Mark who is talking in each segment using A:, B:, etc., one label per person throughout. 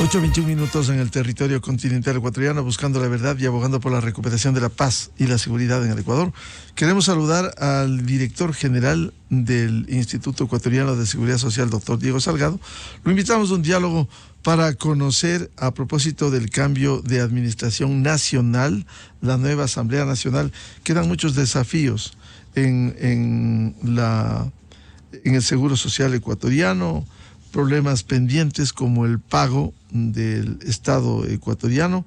A: 8:21 en el territorio continental ecuatoriano, buscando la verdad y abogando por la recuperación de la paz y la seguridad en el Ecuador. Queremos saludar al director general del Instituto Ecuatoriano de Seguridad Social, doctor Diego Salgado. Lo invitamos a un diálogo para conocer, a propósito del cambio de administración nacional, la nueva Asamblea Nacional. Quedan muchos desafíos en el Seguro Social ecuatoriano, problemas pendientes como el pago del Estado ecuatoriano.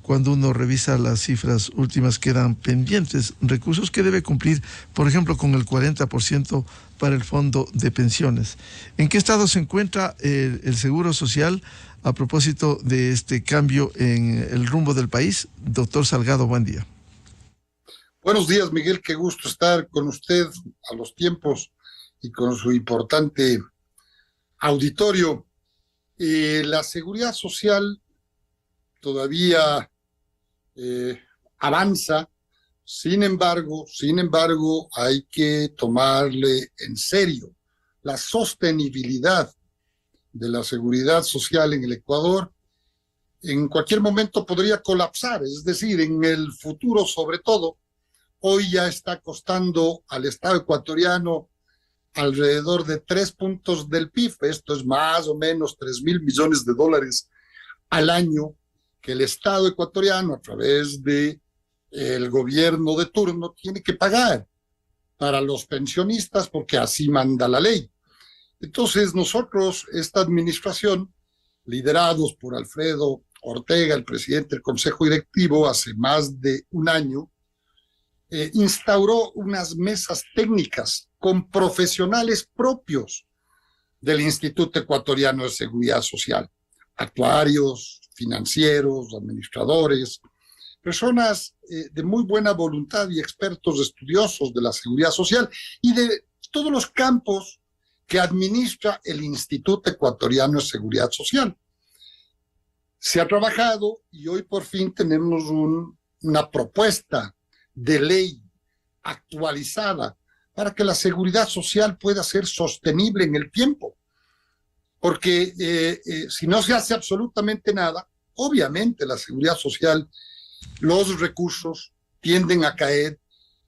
A: Cuando uno revisa las cifras últimas, quedan pendientes recursos que debe cumplir, por ejemplo, con el 40% para el fondo de pensiones. ¿En qué estado se encuentra el Seguro Social a propósito de este cambio en el rumbo del país? Doctor Salgado, buen día.
B: Buenos días, Miguel, qué gusto estar con usted a los tiempos y con su importante auditorio. La seguridad social todavía avanza, sin embargo, hay que tomarle en serio la sostenibilidad de la seguridad social en el Ecuador. En cualquier momento podría colapsar, es decir, en el futuro sobre todo. Hoy ya está costando al Estado ecuatoriano alrededor de 3 puntos del PIB, esto es más o menos 3.000 millones de dólares al año, que el Estado ecuatoriano, a través de el gobierno de turno, tiene que pagar para los pensionistas, porque así manda la ley. Entonces nosotros, esta administración, liderados por Alfredo Ortega, el presidente del Consejo Directivo, hace más de un año, instauró unas mesas técnicas con profesionales propios del Instituto Ecuatoriano de Seguridad Social, actuarios, financieros, administradores, personas de muy buena voluntad y expertos estudiosos de la seguridad social y de todos los campos que administra el Instituto Ecuatoriano de Seguridad Social. Se ha trabajado y hoy por fin tenemos una propuesta de ley actualizada para que la seguridad social pueda ser sostenible en el tiempo. Porque si no se hace absolutamente nada, obviamente la seguridad social, los recursos tienden a caer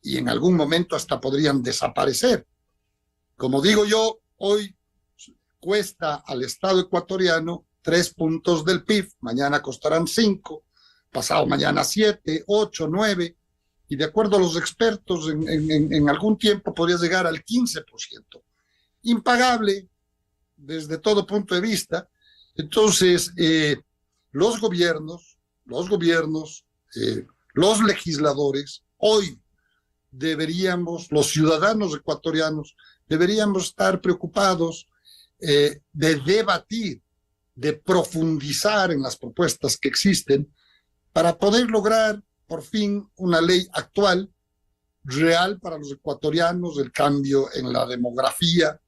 B: y en algún momento hasta podrían desaparecer. Como digo yo, hoy cuesta al Estado ecuatoriano 3 puntos del PIB, mañana costarán 5, pasado mañana 7, 8, 9, y de acuerdo a los expertos, en algún tiempo podría llegar al 15%. Impagable desde todo punto de vista. Entonces, los gobiernos, los legisladores, hoy los ciudadanos ecuatorianos, deberíamos estar preocupados de debatir, de profundizar en las propuestas que existen para poder lograr por fin una ley actual, real para los ecuatorianos, el cambio en la demografía,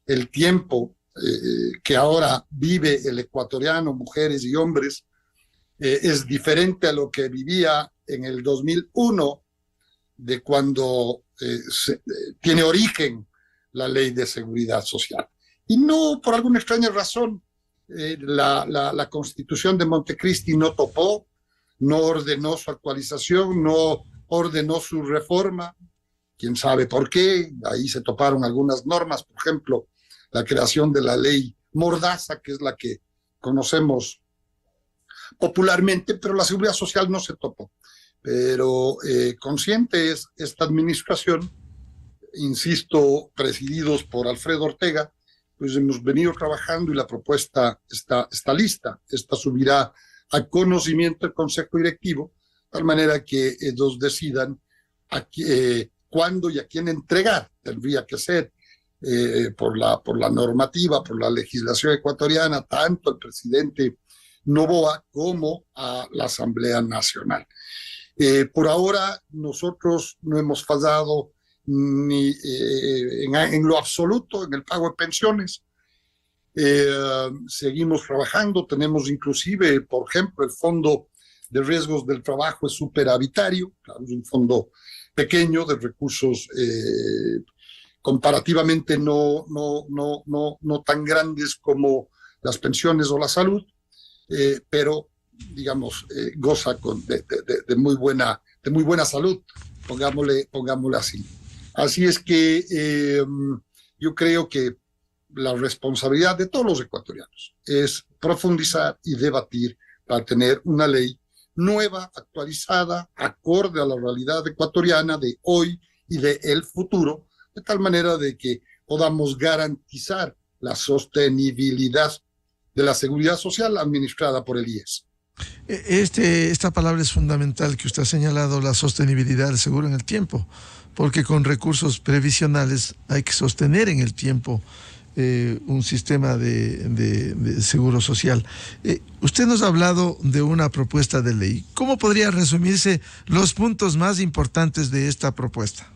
B: el tiempo que ahora vive el ecuatoriano, mujeres y hombres, es diferente a lo que vivía en el 2001, de cuando tiene origen la ley de seguridad social. Y no, por alguna extraña razón, la Constitución de Montecristi no topó, no ordenó su actualización, no ordenó su reforma. Quién sabe por qué. Ahí se toparon algunas normas, por ejemplo, la creación de la ley Mordaza, que es la que conocemos popularmente, pero la seguridad social no se topó. Pero consciente es esta administración, insisto, presididos por Alfredo Ortega, pues hemos venido trabajando y la propuesta está lista. Esta subirá a conocimiento del Consejo Directivo, de tal manera que ellos decidan cuándo y a quién entregar. Tendría que ser por la normativa, por la legislación ecuatoriana, tanto el presidente Noboa como a la Asamblea Nacional. Por ahora nosotros no hemos fallado ni en lo absoluto en el pago de pensiones. Seguimos trabajando, tenemos inclusive, por ejemplo, el Fondo de Riesgos del Trabajo es superavitario, claro, es un fondo pequeño de recursos comparativamente no tan grandes como las pensiones o la salud, pero, digamos, goza de muy buena salud, pongámosle así. Así es que yo creo que la responsabilidad de todos los ecuatorianos es profundizar y debatir para tener una ley nueva, actualizada, acorde a la realidad ecuatoriana de hoy y de el futuro, de tal manera de que podamos garantizar la sostenibilidad de la seguridad social administrada por el IES.
A: Esta palabra es fundamental que usted ha señalado, la sostenibilidad del seguro en el tiempo, porque con recursos previsionales hay que sostener en el tiempo un sistema de seguro social. Usted nos ha hablado de una propuesta de ley. ¿Cómo podría resumirse los puntos más importantes de esta propuesta?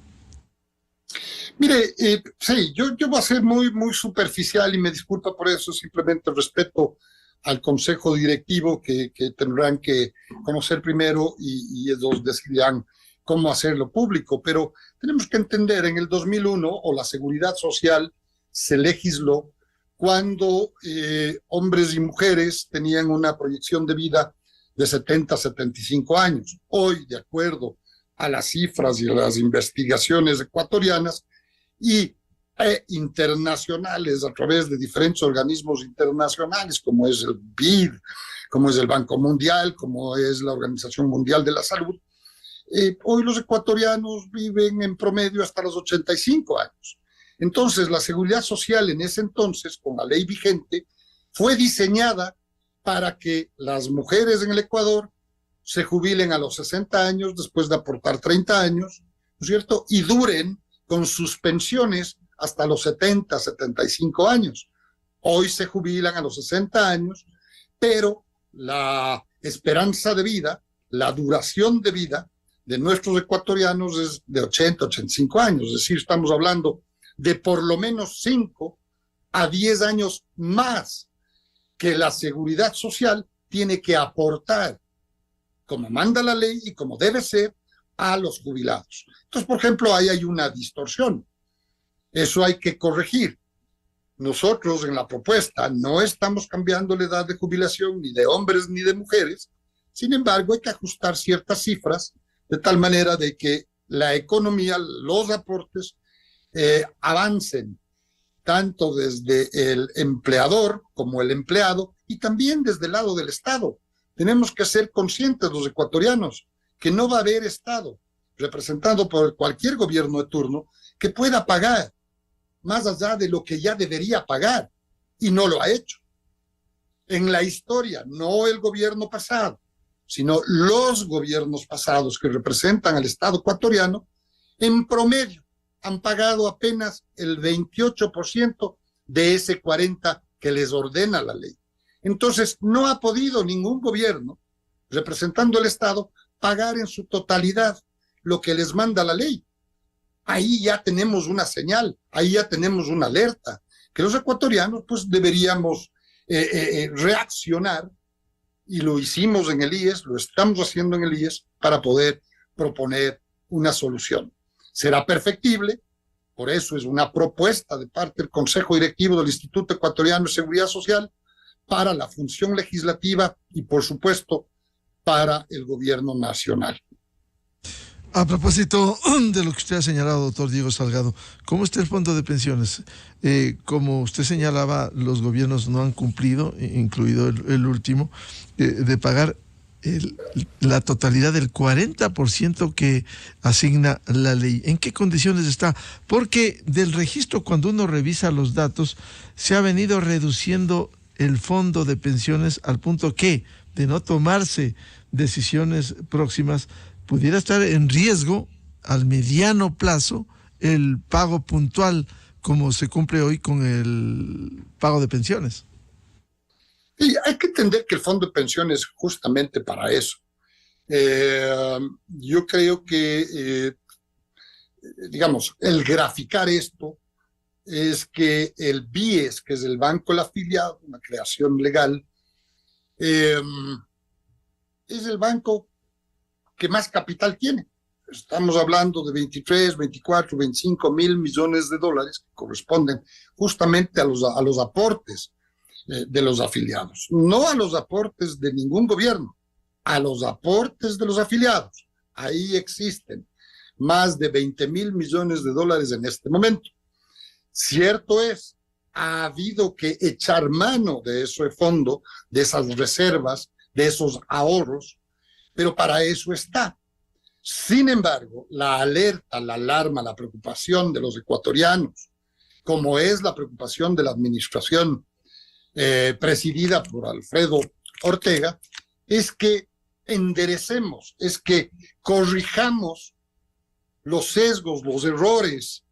B: Mire, sí, yo voy a ser muy superficial y me disculpa por eso, simplemente respeto al consejo directivo que tendrán que conocer primero y ellos decidirán cómo hacerlo público, pero tenemos que entender, en el 2001, o la seguridad social se legisló cuando hombres y mujeres tenían una proyección de vida de 70 a 75 años. Hoy, de acuerdo a las cifras y a las investigaciones ecuatorianas y internacionales a través de diferentes organismos internacionales, como es el BID, como es el Banco Mundial, como es la Organización Mundial de la Salud, hoy los ecuatorianos viven en promedio hasta los 85 años. Entonces, la seguridad social en ese entonces, con la ley vigente, fue diseñada para que las mujeres en el Ecuador se jubilen a los 60 años después de aportar 30 años, ¿no es cierto? Y duren con sus pensiones hasta los 70, 75 años. Hoy se jubilan a los 60 años, pero la esperanza de vida, la duración de vida de nuestros ecuatorianos es de 80, 85 años. Es decir, estamos hablando de por lo menos 5 a 10 años más que la seguridad social tiene que aportar, como manda la ley y como debe ser, a los jubilados. Entonces, por ejemplo, ahí hay una distorsión. Eso hay que corregir. Nosotros en la propuesta no estamos cambiando la edad de jubilación ni de hombres ni de mujeres. Sin embargo, hay que ajustar ciertas cifras de tal manera de que la economía, los aportes, avancen tanto desde el empleador como el empleado y también desde el lado del Estado. Tenemos que ser conscientes los ecuatorianos que no va a haber Estado representado por cualquier gobierno de turno que pueda pagar más allá de lo que ya debería pagar y no lo ha hecho. En la historia, no el gobierno pasado, sino los gobiernos pasados que representan al Estado ecuatoriano, en promedio han pagado apenas el 28% de ese 40% que les ordena la ley. Entonces, no ha podido ningún gobierno, representando el Estado, pagar en su totalidad lo que les manda la ley. Ahí ya tenemos una señal, ahí ya tenemos una alerta, que los ecuatorianos pues deberíamos reaccionar, y lo hicimos en el IES, lo estamos haciendo en el IES, para poder proponer una solución. Será perfectible, por eso es una propuesta de parte del Consejo Directivo del Instituto Ecuatoriano de Seguridad Social para la función legislativa y, por supuesto, para el gobierno nacional.
A: A propósito de lo que usted ha señalado, doctor Diego Salgado, ¿cómo está el fondo de pensiones? Como usted señalaba, los gobiernos no han cumplido, incluido el último, de pagar la totalidad del 40% que asigna la ley. ¿En qué condiciones está? Porque del registro, cuando uno revisa los datos, se ha venido reduciendo el fondo de pensiones al punto que, de no tomarse decisiones próximas, pudiera estar en riesgo al mediano plazo el pago puntual, como se cumple hoy con el pago de pensiones.
B: Y hay que entender que el fondo de pensiones es justamente para eso. Yo creo que, digamos, el graficar esto es que el BIES, que es el Banco del Afiliado, una creación legal, es el banco que más capital tiene. Estamos hablando de 23, 24, 25 mil millones de dólares que corresponden justamente a los aportes de los afiliados, no a los aportes de ningún gobierno, a los aportes de los afiliados. Ahí existen más de 20.000 millones de dólares en este momento. Cierto es, ha habido que echar mano de ese fondo, de esas reservas, de esos ahorros, pero para eso está. Sin embargo, la alerta, la alarma, la preocupación de los ecuatorianos, como es la preocupación de la administración presidida por Alfredo Ortega, es que enderecemos, es que corrijamos los sesgos, los errores,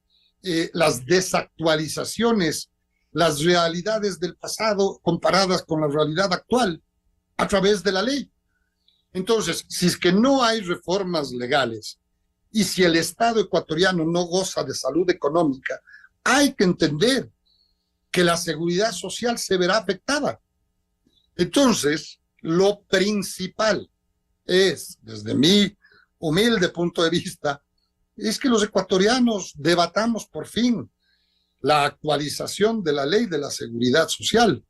B: las desactualizaciones, las realidades del pasado comparadas con la realidad actual a través de la ley. Entonces, si es que no hay reformas legales y si el Estado ecuatoriano no goza de salud económica, hay que entender que la seguridad social se verá afectada. Entonces, lo principal es, desde mi humilde punto de vista, es que los ecuatorianos debatamos por fin la actualización de la ley de la seguridad social.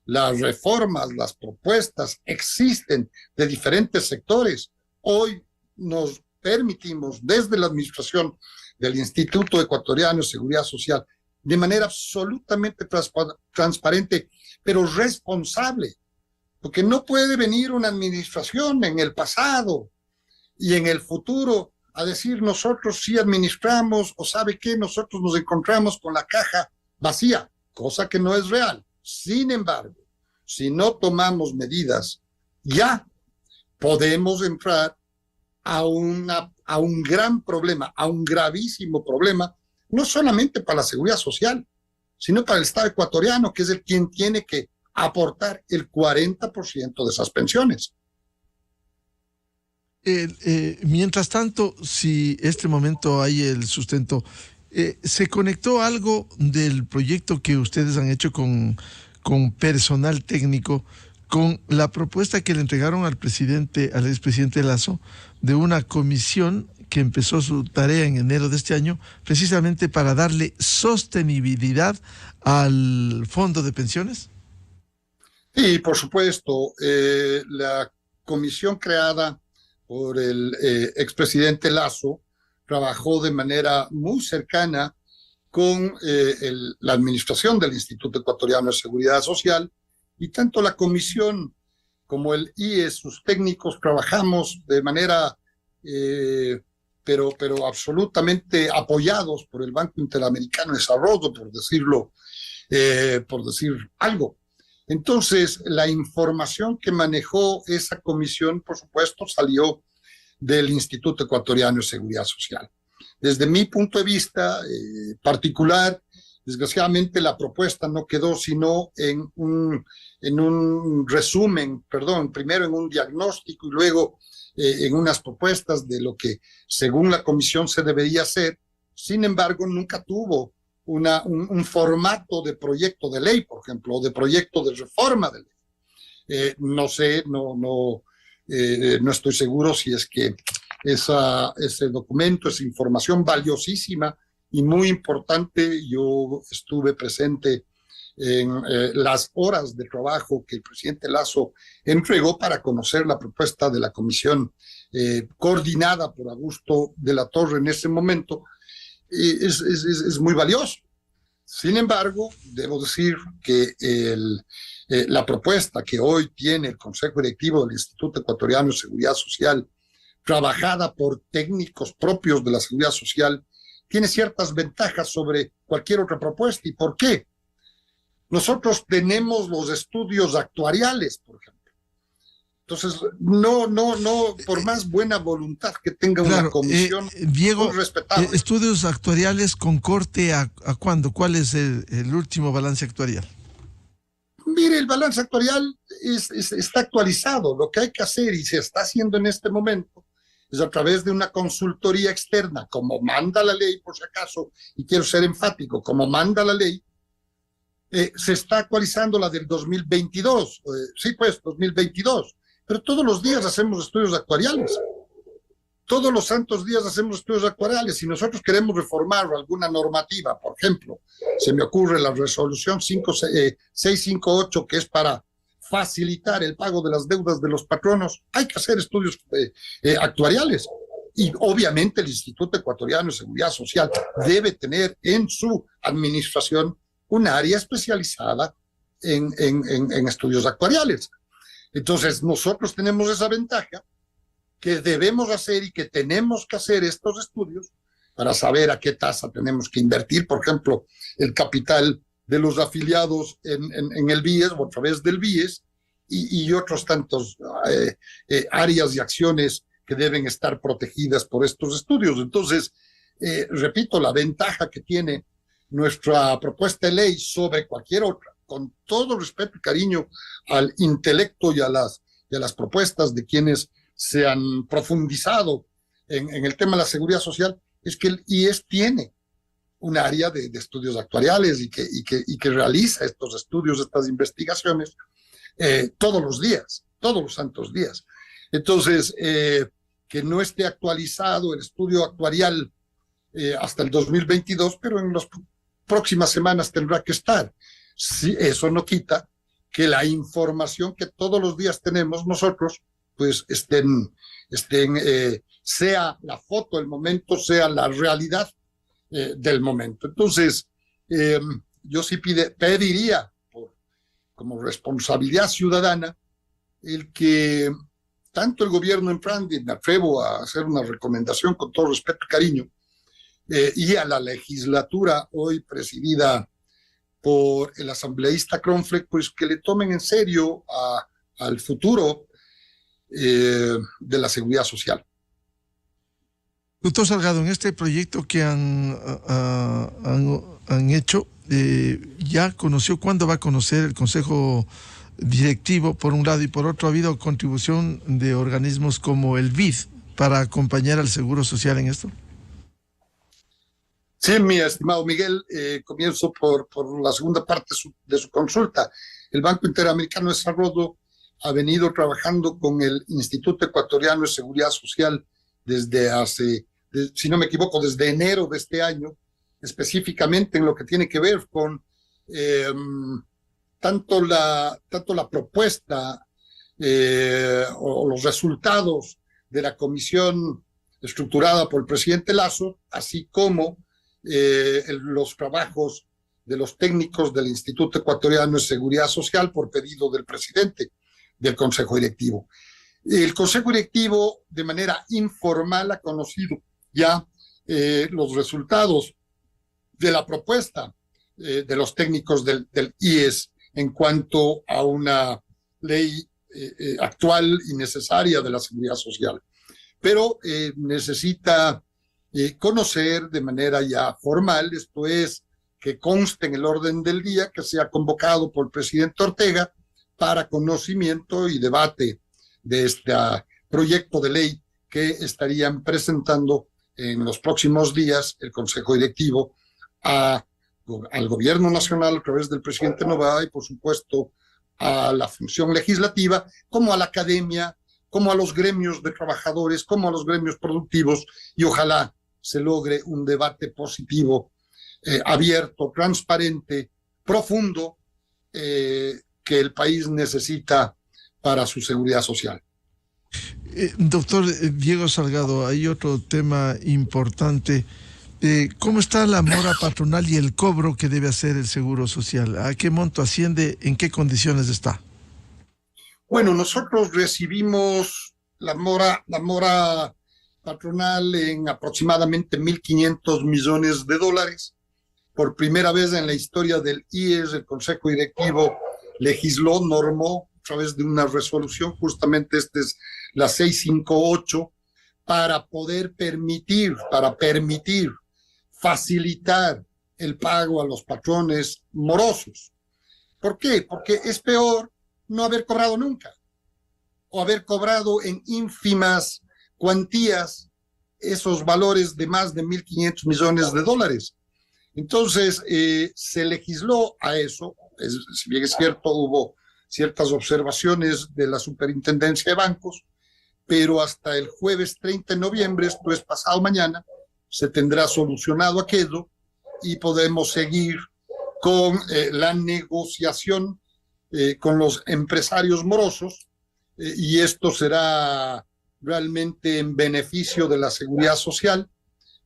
B: Las reformas, las propuestas existen de diferentes sectores. Hoy nos permitimos, desde la administración del Instituto Ecuatoriano de Seguridad Social, de manera absolutamente transparente, pero responsable, porque no puede venir una administración en el pasado y en el futuro a decir nosotros sí administramos o sabe qué, nosotros nos encontramos con la caja vacía, cosa que no es real. Sin embargo, si no tomamos medidas, ya podemos entrar a un gran problema, a un gravísimo problema, no solamente para la seguridad social, sino para el Estado ecuatoriano, que es el quien tiene que aportar el 40% de esas pensiones.
A: Mientras tanto, si este momento hay el sustento, ¿se conectó algo del proyecto que ustedes han hecho con personal técnico, con la propuesta que le entregaron al expresidente Lasso, de una comisión que empezó su tarea en enero de este año, precisamente para darle sostenibilidad al fondo de pensiones?
B: Sí, por supuesto. La comisión creada por el expresidente Lasso trabajó de manera muy cercana con la administración del Instituto Ecuatoriano de Seguridad Social, y tanto la comisión como el IES, sus técnicos, trabajamos de manera, pero absolutamente apoyados por el Banco Interamericano de Desarrollo, por decir algo. Entonces, la información que manejó esa comisión, por supuesto, salió del Instituto Ecuatoriano de Seguridad Social. Desde mi punto de vista particular, desgraciadamente la propuesta no quedó sino en un resumen, primero en un diagnóstico y luego en unas propuestas de lo que según la comisión se debería hacer. Sin embargo, nunca tuvo un formato de proyecto de ley, por ejemplo, o de proyecto de reforma de ley. No sé, no estoy seguro si es que ese documento, esa información valiosísima y muy importante, yo estuve presente en las horas de trabajo que el presidente Lasso entregó para conocer la propuesta de la comisión coordinada por Augusto de la Torre en ese momento. Es muy valioso. Sin embargo, debo decir que la propuesta que hoy tiene el Consejo Directivo del Instituto Ecuatoriano de Seguridad Social, trabajada por técnicos propios de la seguridad social, tiene ciertas ventajas sobre cualquier otra propuesta. ¿Y por qué? Nosotros tenemos los estudios actuariales, por ejemplo. Entonces, no, por más buena voluntad que tenga una comisión,
A: Diego,
B: respetable.
A: Estudios actuariales con corte a ¿cuándo? ¿Cuál es el último balance actuarial?
B: Mire, el balance actuarial está actualizado. Lo que hay que hacer, y se está haciendo en este momento, es a través de una consultoría externa, como manda la ley, por si acaso, y quiero ser enfático, como manda la ley, se está actualizando la del 2022. Sí, pues, 2022. Pero todos los días hacemos estudios actuariales. todos los santos días hacemos estudios actuariales. Si nosotros queremos reformar alguna normativa, por ejemplo, se me ocurre la resolución 658, que es para facilitar el pago de las deudas de los patronos, hay que hacer estudios actuariales. Y obviamente el Instituto Ecuatoriano de Seguridad Social debe tener en su administración un área especializada en estudios actuariales. Entonces, nosotros tenemos esa ventaja que debemos hacer y que tenemos que hacer estos estudios para saber a qué tasa tenemos que invertir, por ejemplo, el capital de los afiliados en el BIES o a través del BIES y otros tantos áreas y acciones que deben estar protegidas por estos estudios. Entonces, repito, la ventaja que tiene nuestra propuesta de ley sobre cualquier otra, con todo respeto y cariño al intelecto y a las propuestas de quienes se han profundizado en el tema de la seguridad social, es que el IES tiene un área de estudios actuariales y que realiza estos estudios, estas investigaciones todos los días, todos los santos días. Entonces, que no esté actualizado el estudio actuarial hasta el 2022, pero en las próximas semanas tendrá que estar. Sí, eso no quita que la información que todos los días tenemos nosotros, pues sea la foto del momento, sea la realidad del momento. Entonces, yo sí pediría, como responsabilidad ciudadana, el que tanto el gobierno entrante, y me atrevo a hacer una recomendación con todo respeto y cariño, y a la legislatura hoy presidida por el asambleísta Kronfleck, pues que le tomen en serio al futuro de la seguridad social.
A: Doctor Salgado, en este proyecto que han hecho, ¿ya conoció cuándo va a conocer el Consejo Directivo, por un lado, y por otro ha habido contribución de organismos como el BID para acompañar al Seguro Social en esto?
B: Sí, mi estimado Miguel, comienzo por la segunda parte de su consulta. El Banco Interamericano de Desarrollo ha venido trabajando con el Instituto Ecuatoriano de Seguridad Social desde si no me equivoco, desde enero de este año, específicamente en lo que tiene que ver con tanto la propuesta o los resultados de la comisión estructurada por el presidente Lasso, así como los trabajos de los técnicos del Instituto Ecuatoriano de Seguridad Social por pedido del presidente del Consejo Directivo. El Consejo Directivo, de manera informal, ha conocido ya los resultados de la propuesta de los técnicos del IES en cuanto a una ley actual y necesaria de la seguridad social. Pero necesita conocer de manera ya formal, esto es, que conste en el orden del día que sea convocado por el presidente Ortega para conocimiento y debate de este proyecto de ley que estarían presentando en los próximos días el Consejo Directivo al Gobierno Nacional a través del presidente Noboa y, por supuesto, a la función legislativa, como a la academia, como a los gremios de trabajadores, como a los gremios productivos, y ojalá se logre un debate positivo, abierto, transparente, profundo, que el país necesita para su seguridad social.
A: Doctor Diego Salgado, hay otro tema importante. ¿Cómo está la mora patronal y el cobro que debe hacer el Seguro Social? ¿A qué monto asciende? ¿En qué condiciones está?
B: Bueno, nosotros recibimos la mora patronal en aproximadamente $1.500 millones. Por primera vez en la historia del IES, el Consejo Directivo legisló, normó a través de una resolución, justamente esta es la 658, para permitir, facilitar el pago a los patrones morosos. ¿Por qué? Porque es peor no haber cobrado nunca, o haber cobrado en ínfimas cuantías esos valores de más de $1.500 millones. Entonces, se legisló a eso, si bien es cierto, hubo ciertas observaciones de la Superintendencia de Bancos, pero hasta el jueves 30 de noviembre, esto es pasado mañana, se tendrá solucionado aquello y podemos seguir con la negociación con los empresarios morosos, y esto será realmente en beneficio de la seguridad social,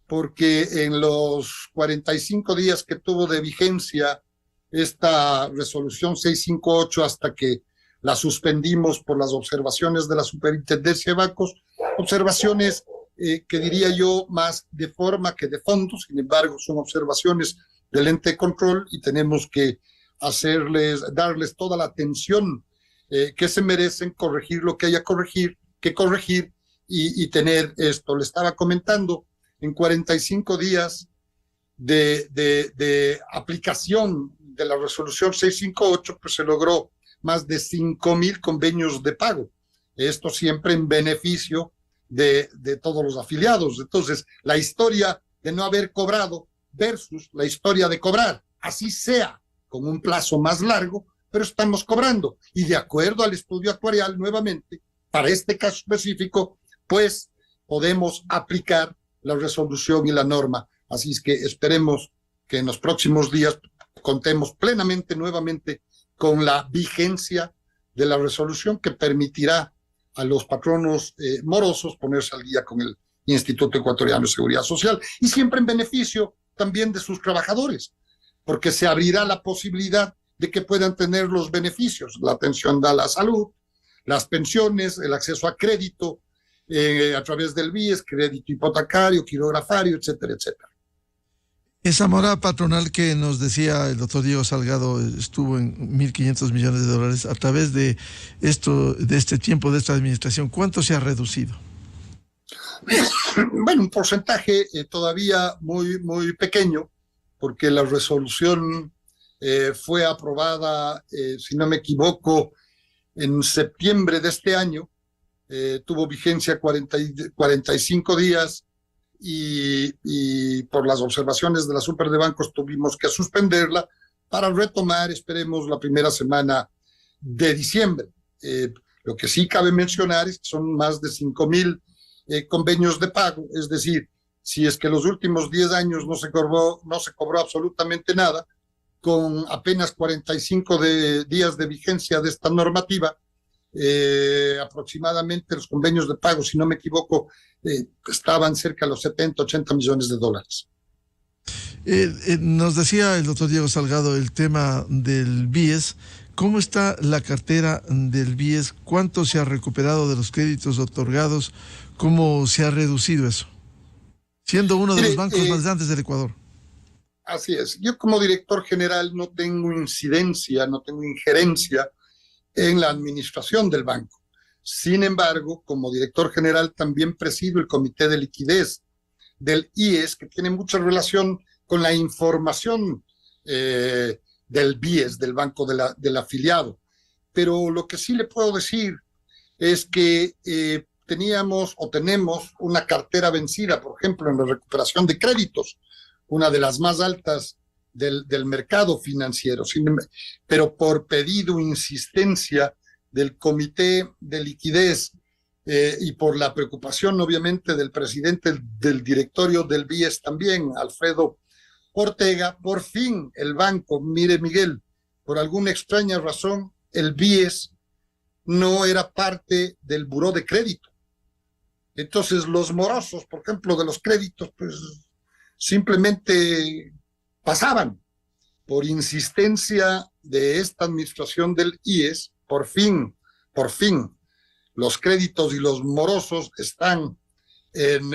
B: porque en los 45 días que tuvo de vigencia esta resolución 658, hasta que la suspendimos por las observaciones de la Superintendencia de Bancos, observaciones que diría yo más de forma que de fondo. Sin embargo, son observaciones del ente de control y tenemos que darles toda la atención que se merecen, corregir lo que haya que corregir y tener esto. Le estaba comentando, en 45 días de aplicación de la resolución 658, pues se logró más de 5,000 convenios de pago. Esto siempre en beneficio de todos los afiliados. Entonces, la historia de no haber cobrado versus la historia de cobrar, así sea con un plazo más largo, pero estamos cobrando. Y de acuerdo al estudio actuarial, nuevamente, para este caso específico, pues podemos aplicar la resolución y la norma. Así es que esperemos que en los próximos días contemos plenamente nuevamente con la vigencia de la resolución, que permitirá a los patronos morosos ponerse al día con el Instituto Ecuatoriano de Seguridad Social, y siempre en beneficio también de sus trabajadores, porque se abrirá la posibilidad de que puedan tener los beneficios, la atención a la salud, las pensiones, el acceso a crédito a través del BIES, crédito hipotecario, quirografario, etcétera, etcétera.
A: Esa mora patronal que nos decía el doctor Diego Salgado estuvo en 1.500 millones de dólares. A través de este tiempo, de esta administración, ¿cuánto se ha reducido?
B: Bueno, un porcentaje todavía muy, muy pequeño, porque la resolución fue aprobada, si no me equivoco, en septiembre de este año, tuvo vigencia 45 días, y por las observaciones de la Super de Bancos tuvimos que suspenderla para retomar, esperemos, la primera semana de diciembre. Lo que sí cabe mencionar es que son más de 5,000 convenios de pago, es decir, si es que los últimos 10 años no se cobró absolutamente nada, con apenas 45 días de vigencia de esta normativa, aproximadamente los convenios de pago, si no me equivoco, estaban cerca de los 70, 80 millones de dólares.
A: Nos decía el doctor Diego Salgado el tema del BIES. ¿Cómo está la cartera del BIES? ¿Cuánto se ha recuperado de los créditos otorgados? ¿Cómo se ha reducido eso? Siendo uno de los bancos más grandes del Ecuador.
B: Así es. Yo como director general no tengo incidencia, no tengo injerencia en la administración del banco. Sin embargo, como director general también presido el comité de liquidez del IES, que tiene mucha relación con la información del BIES, del banco del afiliado. Pero lo que sí le puedo decir es que tenemos una cartera vencida, por ejemplo, en la recuperación de créditos, una de las más altas del mercado financiero, pero por pedido, insistencia del comité de liquidez y por la preocupación, obviamente, del presidente del directorio del BIES también, Alfredo Ortega, por fin el banco, mire Miguel, por alguna extraña razón, el BIES no era parte del buró de crédito. Entonces los morosos, por ejemplo, de los créditos, pues simplemente pasaban. Por insistencia de esta administración del IES, por fin, los créditos y los morosos están en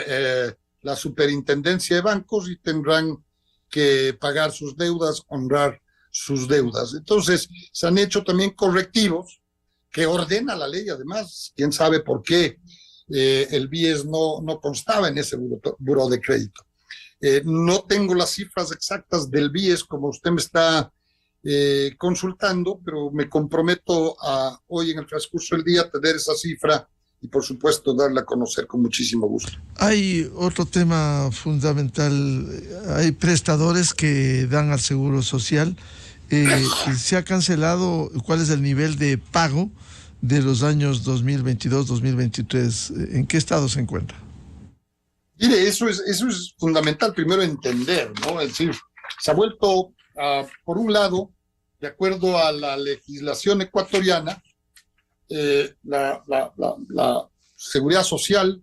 B: la Superintendencia de Bancos y tendrán que pagar sus deudas, honrar sus deudas. Entonces, se han hecho también correctivos que ordena la ley, además. Quién sabe por qué el BIES no constaba en ese buró de crédito. No tengo las cifras exactas del BIES como usted me está consultando, pero me comprometo a hoy en el transcurso del día tener esa cifra y por supuesto darla a conocer con muchísimo gusto.
A: Hay otro tema fundamental, hay prestadores que dan al seguro social. Se ha cancelado. ¿Cuál es el nivel de pago de los años 2022-2023, ¿en qué estado se encuentra?
B: Mire, eso es fundamental primero entender, ¿no? Es decir, se ha vuelto, por un lado, de acuerdo a la legislación ecuatoriana, la seguridad social,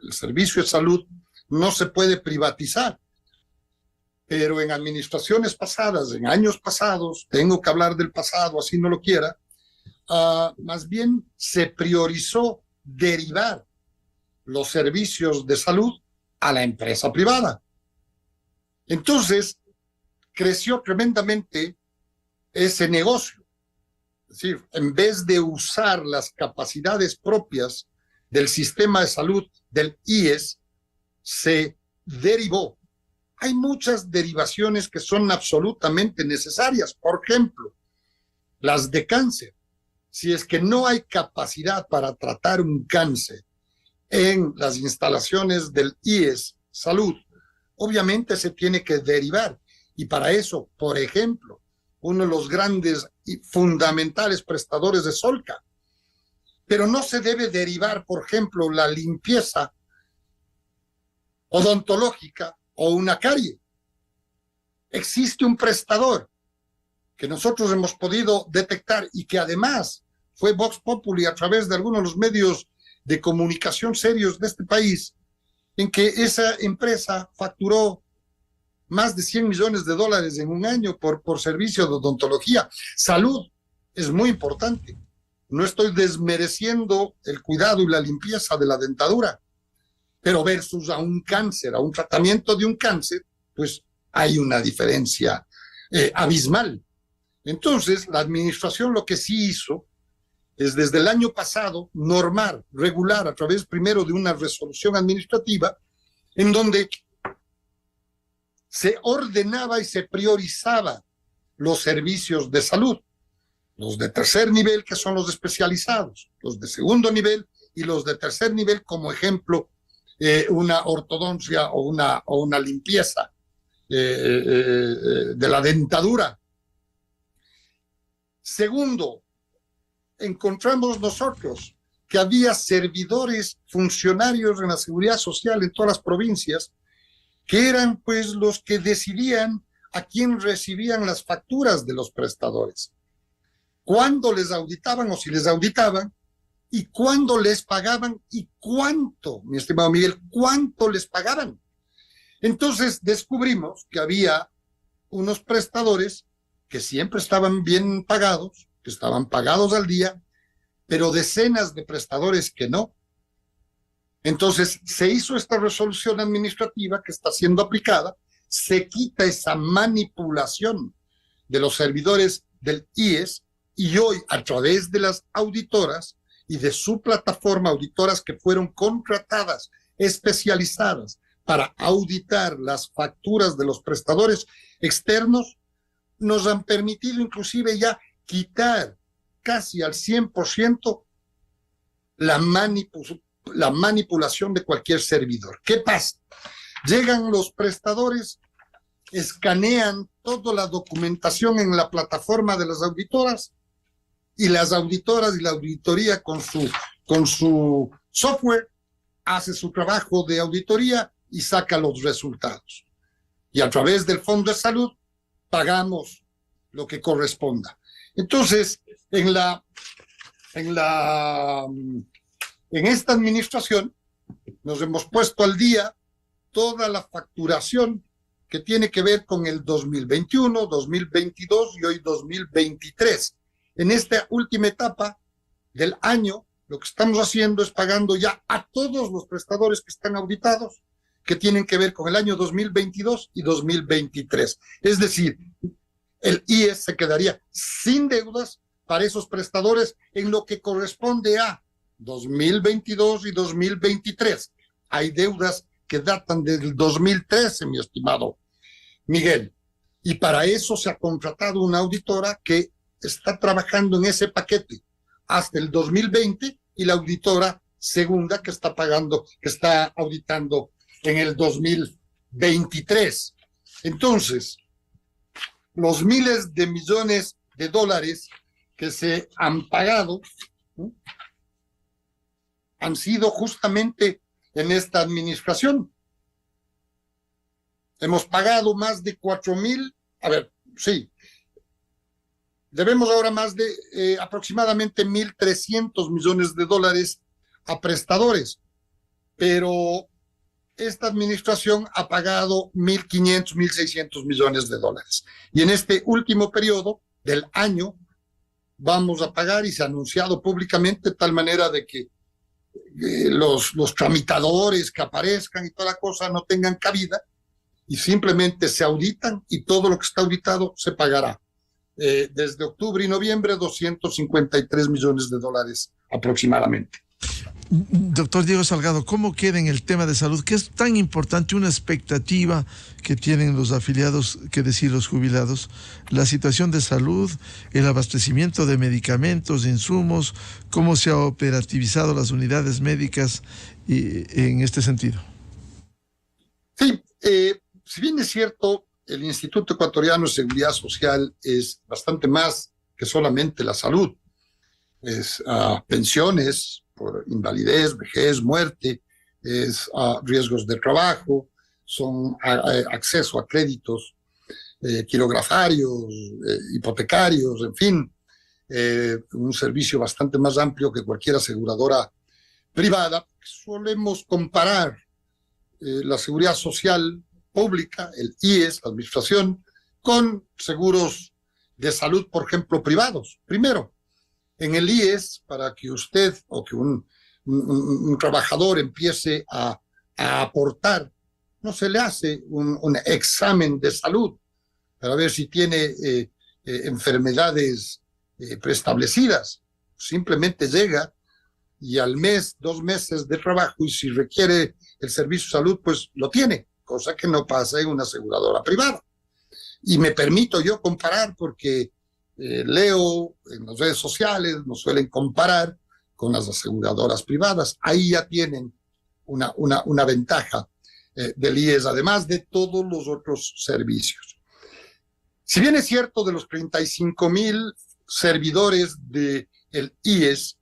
B: el servicio de salud, no se puede privatizar. Pero en administraciones pasadas, en años pasados, tengo que hablar del pasado, así no lo quiera, más bien se priorizó derivar los servicios de salud a la empresa privada. Entonces, creció tremendamente ese negocio. Es decir, en vez de usar las capacidades propias del sistema de salud del IES, se derivó. Hay muchas derivaciones que son absolutamente necesarias. Por ejemplo, las de cáncer. Si es que no hay capacidad para tratar un cáncer en las instalaciones del IES Salud, obviamente se tiene que derivar. Y para eso, por ejemplo, uno de los grandes y fundamentales prestadores de Solca. Pero no se debe derivar, por ejemplo, la limpieza odontológica o una carie. Existe un prestador que nosotros hemos podido detectar y que además fue Vox Populi a través de algunos de los medios de comunicación serios de este país, en que esa empresa facturó más de $100 millones en un año por servicio de odontología. Salud es muy importante. No estoy desmereciendo el cuidado y la limpieza de la dentadura, pero versus a un cáncer, a un tratamiento de un cáncer, pues hay una diferencia abismal. Entonces, la administración lo que sí hizo es desde el año pasado normar, regular a través primero de una resolución administrativa en donde se ordenaba y se priorizaba los servicios de salud, los de tercer nivel que son los especializados, los de segundo nivel y los de tercer nivel como ejemplo una ortodoncia o una limpieza de la dentadura. Segundo, encontramos nosotros que había servidores, funcionarios en la seguridad social en todas las provincias que eran pues los que decidían a quién recibían las facturas de los prestadores, cuándo les auditaban o si les auditaban y cuándo les pagaban y cuánto, mi estimado Miguel, cuánto les pagaban. Entonces descubrimos que había unos prestadores que siempre estaban bien pagados, que estaban pagados al día, pero decenas de prestadores que no. Entonces se hizo esta resolución administrativa que está siendo aplicada, se quita esa manipulación de los servidores del IES y hoy a través de las auditoras y de su plataforma, auditoras que fueron contratadas, especializadas para auditar las facturas de los prestadores externos, nos han permitido inclusive ya quitar casi al 100% la manipulación de cualquier servidor. ¿Qué pasa? Llegan los prestadores, escanean toda la documentación en la plataforma de las auditoras y las auditoras y la auditoría con su software hace su trabajo de auditoría y saca los resultados. Y a través del Fondo de Salud pagamos lo que corresponda. Entonces, en esta administración nos hemos puesto al día toda la facturación que tiene que ver con el 2021, 2022 y hoy 2023. En esta última etapa del año, lo que estamos haciendo es pagando ya a todos los prestadores que están auditados, que tienen que ver con el año 2022 y 2023. Es decir, el IES se quedaría sin deudas para esos prestadores en lo que corresponde a 2022 y 2023. Hay deudas que datan del 2013, mi estimado Miguel. Y para eso se ha contratado una auditora que está trabajando en ese paquete hasta el 2020 y la auditora segunda que está auditando en el 2023. Entonces, los miles de millones de dólares que se han pagado ¿no? Han sido justamente en esta administración. Hemos pagado más de 4,000, sí, debemos ahora más de aproximadamente 1.300 millones de dólares a prestadores, pero esta administración ha pagado 1.500, 1.600 millones de dólares. Y en este último periodo del año vamos a pagar, y se ha anunciado públicamente, de tal manera de que los tramitadores que aparezcan y toda la cosa no tengan cabida, y simplemente se auditan y todo lo que está auditado se pagará. Desde octubre y noviembre, 253 millones de dólares aproximadamente.
A: Doctor Diego Salgado, ¿cómo queda en el tema de salud? ¿Qué es tan importante, una expectativa que tienen los afiliados, que decir los jubilados? La situación de salud, el abastecimiento de medicamentos, insumos, ¿cómo se ha operativizado las unidades médicas en este sentido?
B: Sí, si bien es cierto, el Instituto Ecuatoriano de Seguridad Social es bastante más que solamente la salud. Es pensiones por invalidez, vejez, muerte, es riesgos de trabajo, son acceso a créditos quirografarios, hipotecarios, en fin, un servicio bastante más amplio que cualquier aseguradora privada. Solemos comparar la seguridad social pública, el IES, la administración, con seguros de salud, por ejemplo, privados. Primero, en el IES, para que usted o que un trabajador empiece a aportar, no se le hace un examen de salud para ver si tiene enfermedades preestablecidas. Simplemente llega y al mes, 2 meses de trabajo, y si requiere el servicio de salud, pues lo tiene, cosa que no pasa en una aseguradora privada. Y me permito yo comparar porque leo en las redes sociales, nos suelen comparar con las aseguradoras privadas. Ahí ya tienen una ventaja del IES, además de todos los otros servicios. Si bien es cierto, de los 35,000 servidores del IES,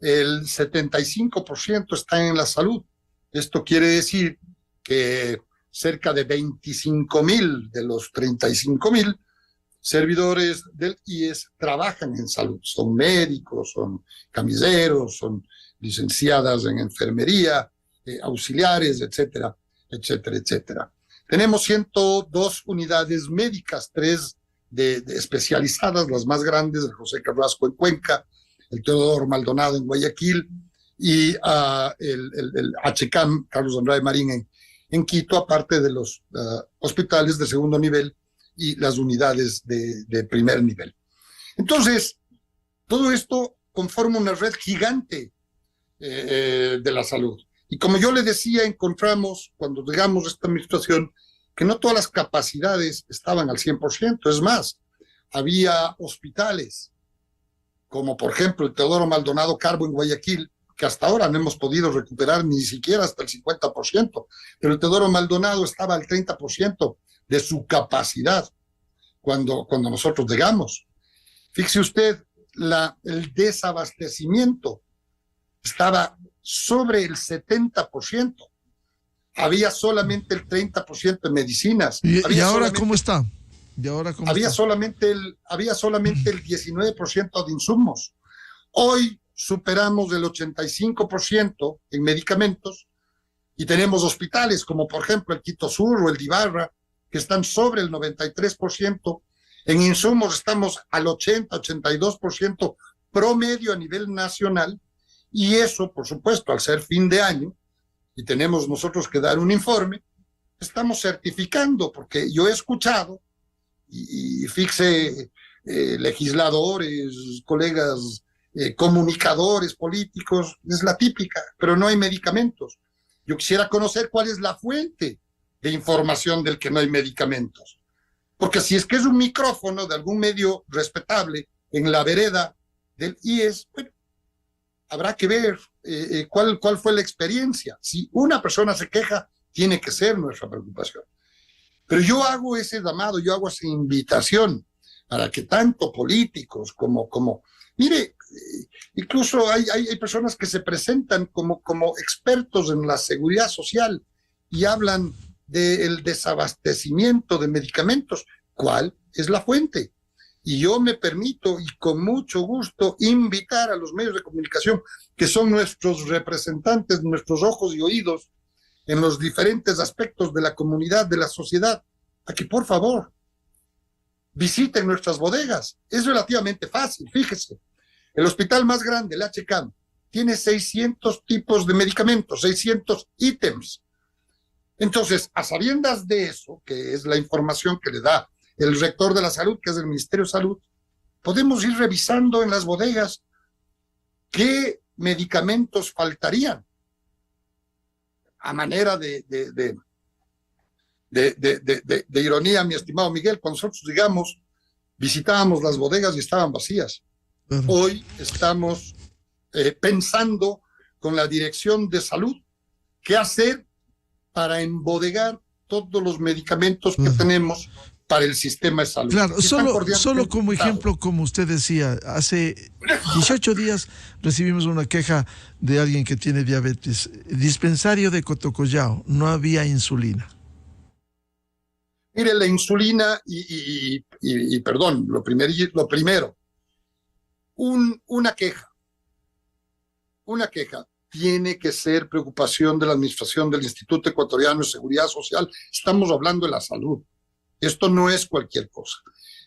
B: el 75% está en la salud. Esto quiere decir que cerca de 25,000 de los 35,000 servidores del IES trabajan en salud. Son médicos, son camiseros, son licenciadas en enfermería, auxiliares, etcétera, etcétera, etcétera. Tenemos 102 unidades médicas, 3 de especializadas, las más grandes, el José Carrasco en Cuenca, el Teodoro Maldonado en Guayaquil y el HCAM, Carlos Andrade Marín en Quito, aparte de los hospitales de segundo nivel y las unidades de primer nivel. Entonces, todo esto conforma una red gigante de la salud. Y como yo le decía, encontramos, cuando llegamos a esta administración, que no todas las capacidades estaban al 100%. Es más, había hospitales, como por ejemplo el Teodoro Maldonado Carbo en Guayaquil, que hasta ahora no hemos podido recuperar ni siquiera hasta el 50%, pero el Teodoro Maldonado estaba al 30% de su capacidad cuando nosotros llegamos. Fíjese usted, el desabastecimiento estaba sobre el 70%. Había solamente el 30% de medicinas.
A: ¿Y ahora cómo está?
B: Había solamente el 19% de insumos. Hoy superamos el 85% en medicamentos y tenemos hospitales como por ejemplo el Quito Sur o el de Ibarra que están sobre el 93%. En insumos estamos al 80-82% promedio a nivel nacional, y eso, por supuesto, al ser fin de año y tenemos nosotros que dar un informe, estamos certificando, porque yo he escuchado, y fíjese, legisladores, colegas, comunicadores políticos, es la típica, pero no hay medicamentos. Yo quisiera conocer cuál es la fuente de información del que no hay medicamentos. Porque si es que es un micrófono de algún medio respetable en la vereda del IES, bueno, habrá que ver cuál fue la experiencia. Si una persona se queja, tiene que ser nuestra preocupación. Pero yo hago ese llamado, yo hago esa invitación para que tanto políticos como mire, Incluso hay personas que se presentan como expertos en la seguridad social y hablan del desabastecimiento de medicamentos. ¿Cuál es la fuente? Y yo me permito, y con mucho gusto, invitar a los medios de comunicación, que son nuestros representantes, nuestros ojos y oídos en los diferentes aspectos de la comunidad, de la sociedad, a que por favor visiten nuestras bodegas. Es relativamente fácil, fíjese. El hospital más grande, el HCAM, tiene 600 tipos de medicamentos, 600 ítems. Entonces, a sabiendas de eso, que es la información que le da el rector de la salud, que es el Ministerio de Salud, podemos ir revisando en las bodegas qué medicamentos faltarían. A manera de ironía, mi estimado Miguel, cuando nosotros, digamos, visitábamos las bodegas y estaban vacías. Hoy estamos pensando con la Dirección de Salud qué hacer para embodegar todos los medicamentos que tenemos para el sistema de salud.
A: Claro, solo como ejemplo, como usted decía, hace 18 días recibimos una queja de alguien que tiene diabetes. Dispensario de Cotocollao, no había insulina.
B: Mire, la insulina y perdón, lo primero, una queja tiene que ser preocupación de la administración del Instituto Ecuatoriano de Seguridad Social. Estamos hablando de la salud. Esto no es cualquier cosa.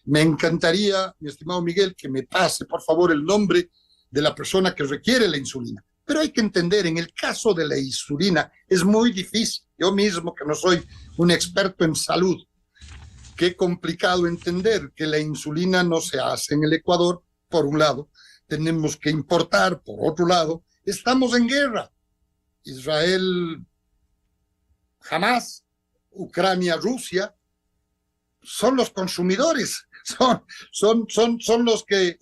B: Me encantaría, mi estimado Miguel, que me pase, por favor, el nombre de la persona que requiere la insulina. Pero hay que entender, en el caso de la insulina, es muy difícil. Yo mismo, que no soy un experto en salud, qué complicado entender que la insulina no se hace en el Ecuador, por un lado. Tenemos que importar, por otro lado. Estamos en guerra. Israel, Hamas, Ucrania, Rusia, son los consumidores, son los que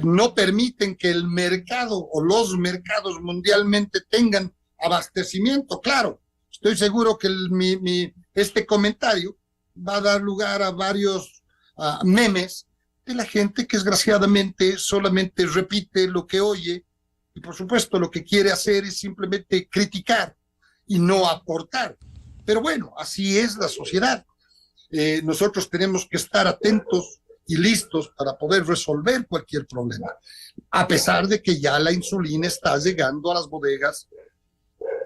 B: no permiten que el mercado o los mercados mundialmente tengan abastecimiento. Claro, estoy seguro que este comentario va a dar lugar a varios memes de la gente que desgraciadamente solamente repite lo que oye y por supuesto lo que quiere hacer es simplemente criticar y no aportar. Pero bueno, así es la sociedad. Nosotros tenemos que estar atentos y listos para poder resolver cualquier problema, a pesar de que ya la insulina está llegando a las bodegas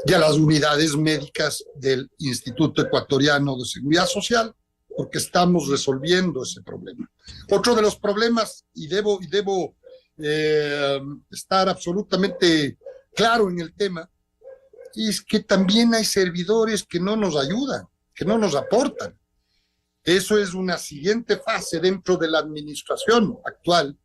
B: y a las unidades médicas del Instituto Ecuatoriano de Seguridad Social, porque estamos resolviendo ese problema. Otro de los problemas, y debo estar absolutamente claro en el tema, es que también hay servidores que no nos ayudan, que no nos aportan. Eso es una siguiente fase dentro de la administración actual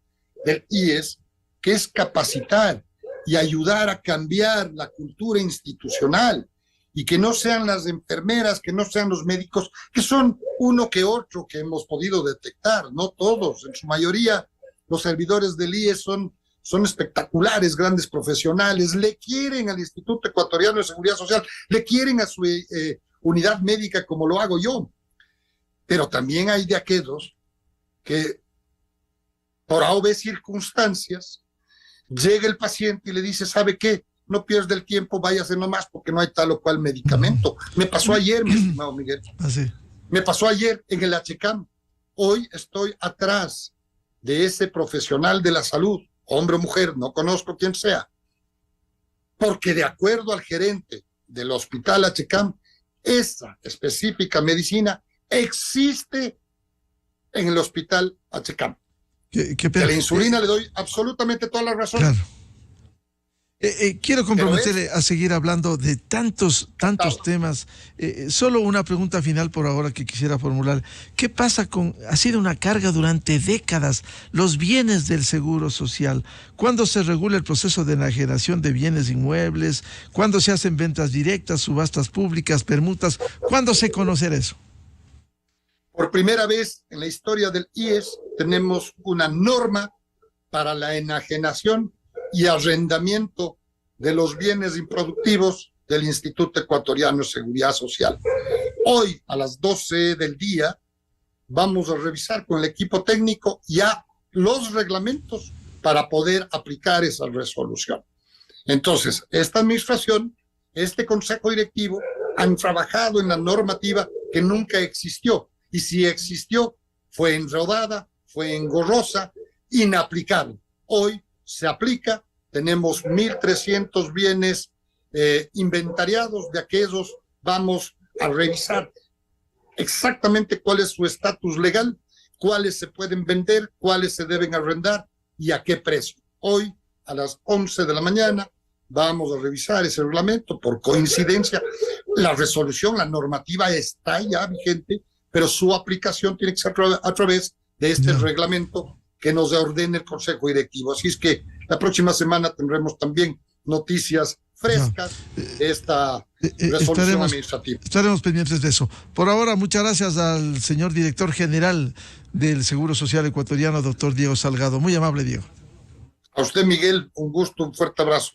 B: del IES, que es capacitar y ayudar a cambiar la cultura institucional y que no sean las enfermeras, que no sean los médicos, que son uno que otro que hemos podido detectar, no todos, en su mayoría los servidores del IES son espectaculares, grandes profesionales, le quieren al Instituto Ecuatoriano de Seguridad Social, le quieren a su unidad médica como lo hago yo. Pero también hay de aquellos que, por A o B circunstancias, llega el paciente y le dice, ¿sabe qué? No pierda el tiempo, váyase nomás porque no hay tal o cual medicamento. Me pasó ayer, mi estimado Miguel. Me pasó ayer en el HCAM. Hoy estoy atrás de ese profesional de la salud, hombre o mujer, no conozco quién sea, porque de acuerdo al gerente del hospital HCAM, esa específica medicina existe en el hospital HCAM. De la insulina le doy absolutamente toda la razón.
A: Claro. Quiero comprometerle a seguir hablando de tantos temas. Solo una pregunta final por ahora que quisiera formular. ¿Qué pasa ha sido una carga durante décadas, los bienes del seguro social? ¿Cuándo se regula el proceso de enajenación de bienes inmuebles? ¿Cuándo se hacen ventas directas, subastas públicas, permutas? ¿Cuándo se conocerá eso?
B: Por primera vez en la historia del IES tenemos una norma para la enajenación y arrendamiento de los bienes improductivos del Instituto Ecuatoriano de Seguridad Social. Hoy a las 12 del día vamos a revisar con el equipo técnico ya los reglamentos para poder aplicar esa resolución. Entonces, esta administración, este consejo directivo, han trabajado en la normativa que nunca existió. Y si existió, fue enredada, fue engorrosa, inaplicable. Hoy se aplica, tenemos 1.300 bienes inventariados, de aquellos vamos a revisar exactamente cuál es su estatus legal, cuáles se pueden vender, cuáles se deben arrendar y a qué precio. Hoy, a las 11 de la mañana, vamos a revisar ese reglamento. Por coincidencia, la resolución, la normativa está ya vigente, pero su aplicación tiene que ser a través de este reglamento que nos ordene el Consejo Directivo. Así es que la próxima semana tendremos también noticias frescas de esta resolución administrativa.
A: Estaremos pendientes de eso. Por ahora, muchas gracias al señor director general del Seguro Social Ecuatoriano, doctor Diego Salgado. Muy amable, Diego.
B: A usted, Miguel, un gusto, un fuerte abrazo.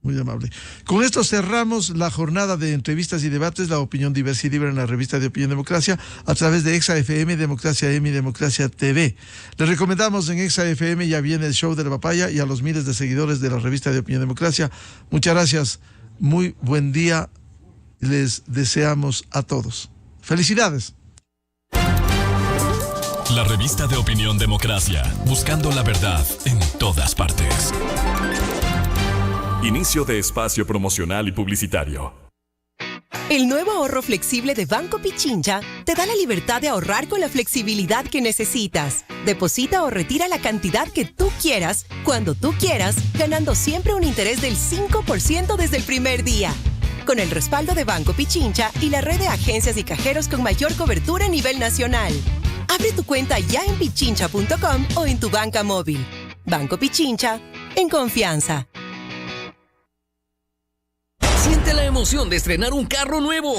A: Muy amable. Con esto cerramos la jornada de entrevistas y debates, la opinión diversa y libre en la revista de Opinión Democracia, a través de Exa FM, Democracia M y Democracia TV. Les recomendamos en Exa FM, ya viene el show de la papaya, y a los miles de seguidores de la revista de Opinión Democracia. Muchas gracias, muy buen día les deseamos a todos. ¡Felicidades!
C: La revista de Opinión Democracia, buscando la verdad en todas partes. Inicio de espacio promocional y publicitario.
D: El nuevo ahorro flexible de Banco Pichincha te da la libertad de ahorrar con la flexibilidad que necesitas. Deposita o retira la cantidad que tú quieras, cuando tú quieras, ganando siempre un interés del 5% desde el primer día. Con el respaldo de Banco Pichincha y la red de agencias y cajeros con mayor cobertura a nivel nacional. Abre tu cuenta ya en pichincha.com o en tu banca móvil. Banco Pichincha, en confianza.
E: Siente la emoción de estrenar un carro nuevo.